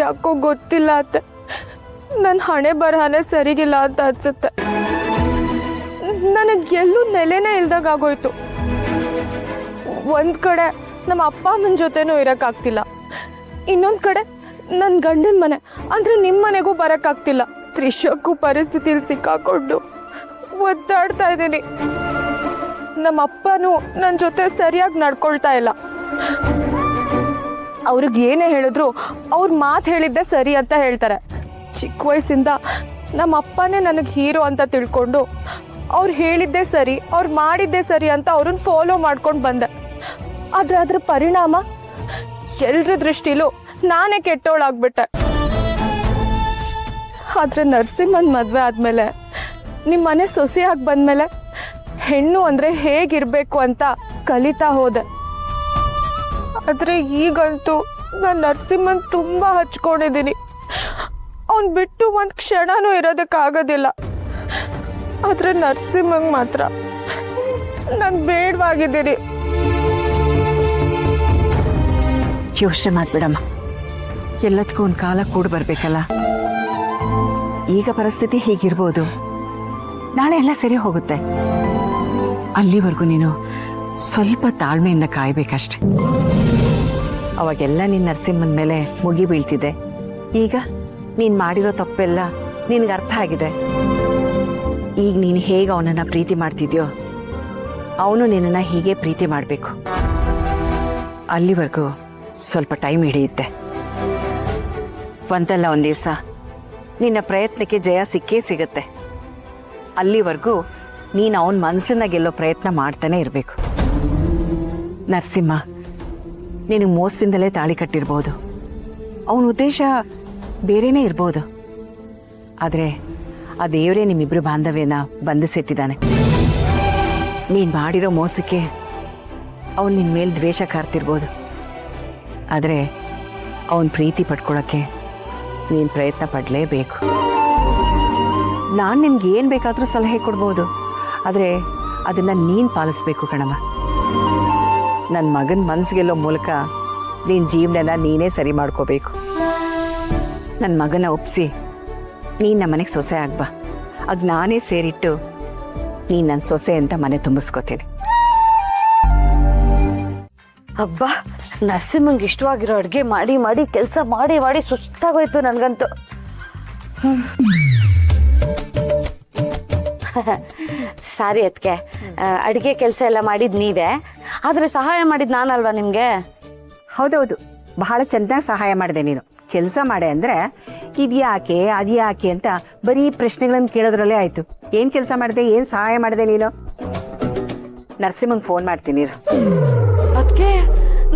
ಯಾಕೋ ಗೊತ್ತಿಲ್ಲ ಅತ್ತೆ, ನನ್ನ ಹಣೆ ಬರಹನೇ ಸರಿಗಿಲ್ಲ ಅಂತ ಅನ್ಸುತ್ತೆ. ನನಗೆ ಎಲ್ಲೂ ನೆಲೆನೇ ಇಲ್ದಾಗ ಆಗೋಯ್ತು. ಒಂದು ಕಡೆ ನಮ್ಮ ಅಪ್ಪ ಅಮ್ಮನ ಜೊತೆನೂ ಇರೋಕ್ಕಾಗ್ತಿಲ್ಲ, ಇನ್ನೊಂದು ಕಡೆ ನನ್ನ ಗಂಡನ ಮನೆ ಅಂದರೆ ನಿಮ್ಮ ಮನೆಗೂ ಬರೋಕ್ಕಾಗ್ತಿಲ್ಲ. ತ್ರಿಶಕ್ಕೂ ಪರಿಸ್ಥಿತಿಲಿ ಸಿಕ್ಕಾಕೊಂಡು ಒದ್ದಾಡ್ತಾ ಇದ್ದೀನಿ. ನಮ್ಮ ಅಪ್ಪನೂ ನನ್ನ ಜೊತೆ ಸರಿಯಾಗಿ ನಡ್ಕೊಳ್ತಾ ಇಲ್ಲ. ಅವ್ರಿಗೆ ಏನೇ ಹೇಳಿದ್ರು ಅವ್ರ ಮಾತು ಹೇಳಿದ್ದೆ ಸರಿ ಅಂತ ಹೇಳ್ತಾರೆ. ಚಿಕ್ಕ ವಯಸ್ಸಿಂದ ನಮ್ಮ ಅಪ್ಪನೇ ನನಗೆ ಹೀರೋ ಅಂತ ತಿಳ್ಕೊಂಡು ಅವ್ರು ಹೇಳಿದ್ದೇ ಸರಿ, ಅವ್ರು ಮಾಡಿದ್ದೇ ಸರಿ ಅಂತ ಅವ್ರನ್ನ ಫಾಲೋ ಮಾಡ್ಕೊಂಡು ಬಂದೆ. ಆದರೆ ಅದರ ಪರಿಣಾಮ ಎಲ್ಲರ ದೃಷ್ಟಿಲೂ ನಾನೇ ಕೆಟ್ಟವಳಾಗ್ಬಿಟ್ಟೆ. ಆದರೆ ನರಸಿಂಹನ್ ಮದುವೆ ಆದಮೇಲೆ, ನಿಮ್ಮ ಮನೆ ಸೊಸೆಯಾಗಿ ಬಂದಮೇಲೆ ಹೆಣ್ಣು ಅಂದರೆ ಹೇಗಿರಬೇಕು ಅಂತ ಕಲಿತಾ ಹೋದೆ. ಆದರೆ ಈಗಂತೂ ನಾನು ನರಸಿಂಹನ್ ತುಂಬ ಹಚ್ಕೊಂಡಿದ್ದೀನಿ. ಅವ್ನು ಬಿಟ್ಟು ಒಂದು ಕ್ಷಣನೂ ಇರೋದಕ್ಕಾಗೋದಿಲ್ಲ. ಆದರೆ ನರಸಿಂಹಂಗೆ ಮಾತ್ರ ನಾನು ಬೇಡವಾಗಿದ್ದೀನಿ. ಯೋಚನೆ ಮಾಡ್ಬಿಡಮ್ಮ, ಎಲ್ಲದಕ್ಕೂ ಒಂದು ಕಾಲ ಕೂಡ ಬರಬೇಕಲ್ಲ. ಈಗ ಪರಿಸ್ಥಿತಿ ಹೀಗಿರ್ಬೋದು, ನಾಳೆ ಎಲ್ಲ ಸರಿ ಹೋಗುತ್ತೆ. ಅಲ್ಲಿವರೆಗೂ ನೀನು ಸ್ವಲ್ಪ ತಾಳ್ಮೆಯಿಂದ ಕಾಯ್ಬೇಕಷ್ಟೆ. ಅವಾಗೆಲ್ಲ ನೀನು ನರಸಿಂಹನ ಮೇಲೆ ಮುಗಿ ಬೀಳ್ತಿದ್ದೆ. ಈಗ ನೀನು ಮಾಡಿರೋ ತಪ್ಪೆಲ್ಲ ನಿನಗೆ ಅರ್ಥ ಆಗಿದೆ. ಈಗ ನೀನು ಹೇಗೆ ಅವನನ್ನು ಪ್ರೀತಿ ಮಾಡ್ತಿದ್ಯೋ ಅವನು ನಿನ್ನನ್ನು ಹೀಗೆ ಪ್ರೀತಿ ಮಾಡಬೇಕು. ಅಲ್ಲಿವರೆಗೂ ಸ್ವಲ್ಪ ಟೈಮ್ ಹಿಡಿಯುತ್ತೆ. ಒಂದಲ್ಲ ಒಂದು ದಿವಸ ನಿನ್ನ ಪ್ರಯತ್ನಕ್ಕೆ ಜಯ ಸಿಕ್ಕೇ ಸಿಗುತ್ತೆ. ಅಲ್ಲಿವರೆಗೂ ನೀನು ಅವನ ಮನಸ್ಸನ್ನ ಗೆಲ್ಲೋ ಪ್ರಯತ್ನ ಮಾಡ್ತಾನೆ ಇರಬೇಕು. ನರಸಿಂಹ ನಿನಗೆ ಮೋಸದಿಂದಲೇ ತಾಳಿ ಕಟ್ಟಿರ್ಬೋದು, ಅವನ ಉದ್ದೇಶ ಬೇರೆನೇ ಇರ್ಬೋದು. ಆದರೆ ಆ ದೇವರೇ ನಿಮ್ಮಿಬ್ಬರು ಬಾಂಧವ್ಯನ ಬಂಧಿಸಿಟ್ಟಿದ್ದಾನೆ. ನೀನು ಮಾಡಿರೋ ಮೋಸಕ್ಕೆ ಅವನು ನಿನ್ನ ಮೇಲೆ ದ್ವೇಷ ಕಾರ್ತಿರ್ಬೋದು. ಆದರೆ ಅವನ ಪ್ರೀತಿ ಪಡ್ಕೊಳ್ಳೋಕ್ಕೆ ನೀನು ಪ್ರಯತ್ನ ಪಡಲೇಬೇಕು. ನಾನು ನಿನ್ಗೆ ಏನು ಬೇಕಾದರೂ ಸಲಹೆ ಕೊಡ್ಬೋದು, ಆದರೆ ಅದನ್ನು ನೀನು ಪಾಲಿಸ್ಬೇಕು ಕಣಮ್ಮ. ನನ್ನ ಮಗನ ಮನಸ್ಸಿಗೆಲ್ಲೋ ಮೂಲಕ ನಿನ್ನ ಜೀವನನ ನೀನೇ ಸರಿ ಮಾಡ್ಕೋಬೇಕು. ನನ್ನ ಮಗನ ಒಪ್ಪಿಸಿ ನೀನು ನಮ್ಮ ಮನೆಗೆ ಸೊಸೆ ಆಗ್ಬಾ. ಆಗ ನಾನೇ ಸೇರಿಟ್ಟು ನೀನು ನನ್ನ ಸೊಸೆ ಅಂತ ಮನೆ ತುಂಬಿಸ್ಕೋತೀನಿ. ಹಬ್ಬ, ನರಸಿಂಹಂಗೆ ಇಷ್ಟವಾಗಿರೋ ಅಡುಗೆ ಮಾಡಿ ಮಾಡಿ ಕೆಲಸ ಮಾಡಿ ಮಾಡಿ ಸುಸ್ತಾಗೋಯ್ತು ನನಗಂತೂ. ಸಾರಿ ಅದಕ್ಕೆ ಅಡುಗೆ ಕೆಲಸ ಎಲ್ಲ ಮಾಡಿದ್ ನೀವೇ, ಆದರೆ ಸಹಾಯ ಮಾಡಿದ್ ನಾನಲ್ವಾ ನಿಮಗೆ? ಹೌದೌದು, ಬಹಳ ಚೆನ್ನಾಗಿ ಸಹಾಯ ಮಾಡಿದೆ ನೀನು. ಕೆಲಸ ಮಾಡೆ ಅಂದರೆ ಇದ್ಯಾಕೆ ಅದ್ಯಾಕೆ ಅಂತ ಬರೀ ಪ್ರಶ್ನೆಗಳನ್ನು ಕೇಳೋದ್ರಲ್ಲೇ ಆಯಿತು. ಏನು ಕೆಲಸ ಮಾಡಿದೆ, ಏನು ಸಹಾಯ ಮಾಡಿದೆ ನೀನು? ನರಸಿಂಹಂಗೆ ಫೋನ್ ಮಾಡ್ತೀನಿ. ಅದಕ್ಕೆ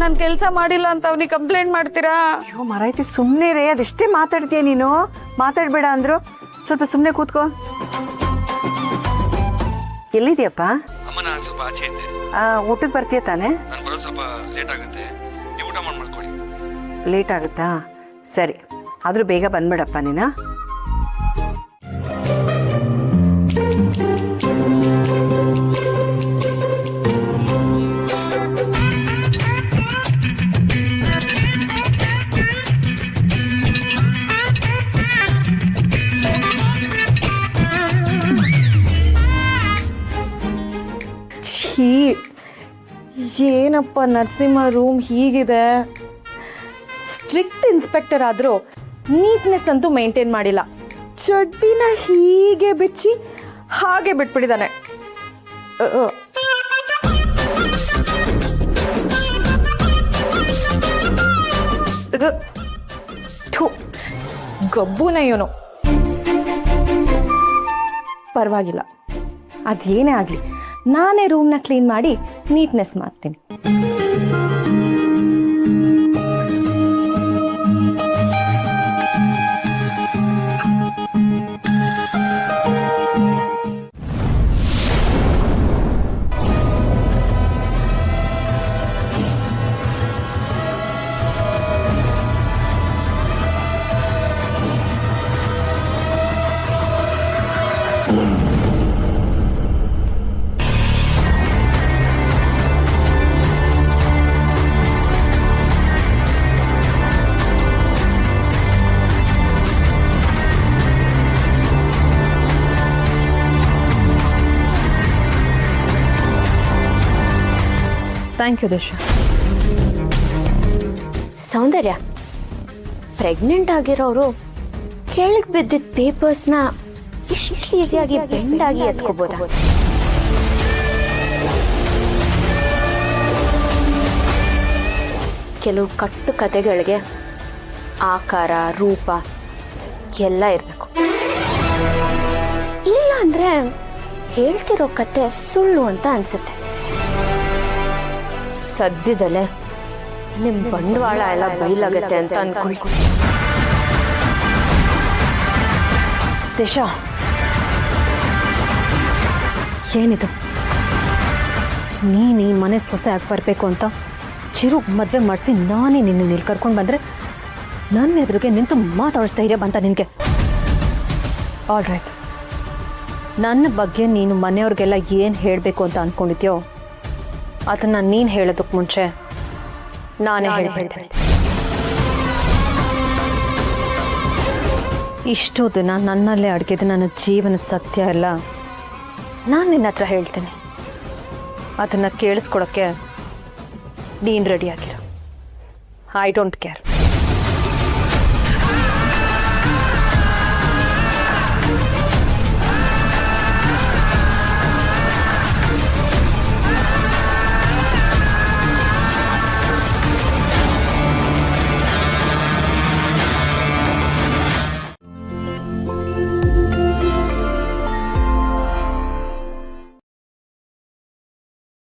ನಾನು ಕೆಲಸ ಮಾಡಿಲ್ಲ ಅಂತ ಅವನಿಗೆ ಕಂಪ್ಲೇಂಟ್ ಮಾಡ್ತೀರಾ? ಅಯ್ಯೋ ಮರಾಯ್ತಿ, ಸುಮ್ಮನೆ ರೇ, ಅದೆಷ್ಟೇ ಮಾತಾಡ್ತೀಯ ನೀನು. ಮಾತಾಡಬೇಡ ಅಂದ್ರು. ಸ್ವಲ್ಪ ಸುಮ್ಮನೆ ಕೂತ್ಕೋ. ಎಲ್ಲಿದ್ಯಪ್ಪ? ಸ್ವಲ್ಪ ಆಚೆ ಇದ್ದೆ. ಊಟಕ್ಕೆ ಬರ್ತೀಯ ತಾನೆ? ನಾನು ಬರೋದು ಸ್ವಲ್ಪ ಲೇಟ್ ಆಗುತ್ತೆ, ನೀವು ಊಟ ಮಾಡ್ಕೊಳ್ಳಿ. ಲೇಟ್ ಆಗುತ್ತಾ? ಸರಿ, ಆದರೂ ಬೇಗ ಬಂದ್ಬಿಡಪ್ಪ ನೀನು. ಏನಪ್ಪ ನರಸಿಂಹ ರೂಮ್ ಹೀಗಿದೆ. ಸ್ಟ್ರಿಕ್ಟ್ ಇನ್ಸ್ಪೆಕ್ಟರ್ ಆದರೂ ನೀಟ್ನೆಸ್ ಅಂತೂ ಮೇಂಟೈನ್ ಮಾಡಿಲ್ಲ. ಚಡ್ಡಿನ ಹೀಗೆ ಬಿಚ್ಚಿ ಹಾಗೆ ಬಿಟ್ಬಿಟ್ಟಿದ್ದಾನೆ. ಗಬ್ಬುನ ಇವನು. ಪರವಾಗಿಲ್ಲ, ಅದೇನೇ ಆಗಲಿ, ನಾನೇ ರೂಮ್ನ ಕ್ಲೀನ್ ಮಾಡಿ ನೀಟ್ನೆಸ್ ಮಾಡ್ತೀನಿ. Thank you Disha. Soundarya, pregnant ಆಗಿರೋರು ಕೆಳಗೆ ಬಿದ್ದಿದ್ದ ಪೇಪರ್ಸ್ನ ಇಷ್ಟು ಈಸಿಯಾಗಿ ಬೆಂಡ್ ಆಗಿ ಎತ್ಕೋಬೋದಾ? ಕೆಲವು ಕಟ್ಟು ಕತೆಗಳಿಗೆ ಆಕಾರ, ರೂಪ ಎಲ್ಲ ಇರಬೇಕು. ಇಲ್ಲ ಅಂದ್ರೆ ಹೇಳ್ತಿರೋ ಕತೆ ಸುಳ್ಳು ಅಂತ ಅನ್ಸುತ್ತೆ. ಸದ್ಯದಲ್ಲೇ ನಿಮ್ ಬಂಡವಾಳ ಎಲ್ಲ ಬಯಲಾಗತ್ತೆ ಅಂತ ಅನ್ಕೊಳ್ಳಿ. ದಿಶಾ, ಏನಿದು? ನೀನು ಈ ಮನೆ ಸೊಸೆ ಆಗಿ ಬರಬೇಕು ಅಂತ ಚಿರುಗ್ ಮದುವೆ ಮಾಡಿಸಿ ನಾನೇ ನಿನ್ನ ಇಲ್ಲಿ ಕರ್ಕೊಂಡು ಬಂದರೆ ನನ್ನ ಎದುರಿಗೆ ನಿಂತು ಮಾತಾಡಿಸ್ತಾ ಇದೆಯಾ ಬಂತ ನಿನಗೆ? ಆಲ್ ರೈಟ್, ನನ್ನ ಬಗ್ಗೆ ನೀನು ಮನೆಯವ್ರಿಗೆಲ್ಲ ಏನು ಹೇಳಬೇಕು ಅಂತ ಅಂದ್ಕೊಂಡಿದ್ಯೋ ಅದನ್ನು ನೀನು ಹೇಳೋದಕ್ಕೆ ಮುಂಚೆ ನಾನೇ ಹೇಳ್ಬಿಡ್ತೇನೆ. ಇಷ್ಟು ದಿನ ನನ್ನಲ್ಲೇ ಅಡುಗೆದು ನನ್ನ ಜೀವನ ಸತ್ಯ ಎಲ್ಲ ನಾನು ನಿನ್ನ ಹತ್ರ ಹೇಳ್ತೇನೆ. ಅದನ್ನು ಕೇಳಿಸ್ಕೊಳಕ್ಕೆ ನೀನು ರೆಡಿಯಾಗಿರೋ. I don't care.